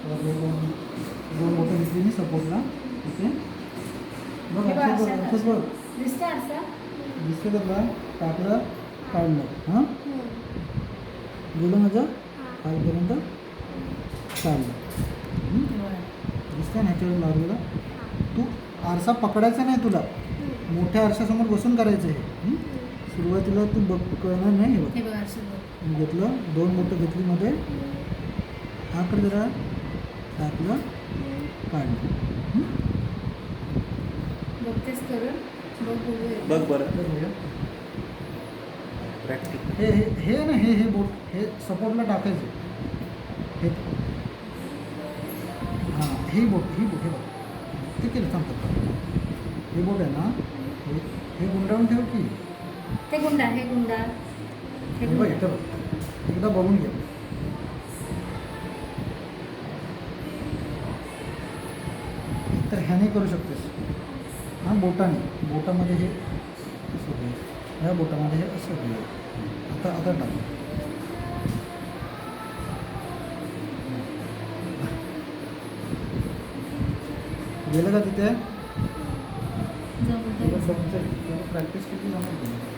दोन बोटं घेतली मी सपोर्टला. ओके बघ असंच बघ दिसते का तुला? टाकलं काढलं हां गेलं माझं खालपर्यंत काढलं. दिसतं ना ह्याच्यावर लावलेलं. तू आरसा पकडायचा नाही तुला, मोठ्या आरशासमोर बसून करायचं हे. सुरुवातीला तू बघ कळणार नाही. हे बघ घेतलं, दोन बोटं घेतली मध्ये, आकडे जरा टाकलं काढलं. बघ बरं प्रॅक्टिस. हे हे हे ना हे बोट हे सपोर्टला टाकायचं. हे हां ही बोट हे बघ ते केलं सांगतात. हे बोट आहे ना हे गुंडाळून ठेव की हे गुंडा हे बघ इथं बघ. एकदा बघून घे. तर ह्याने करू शकतेस हां बोटामध्ये हे असं घे, ह्या बोटामध्ये हे असं घे. आता टाक. गेलं का तिथे? प्रॅक्टिस किती जमत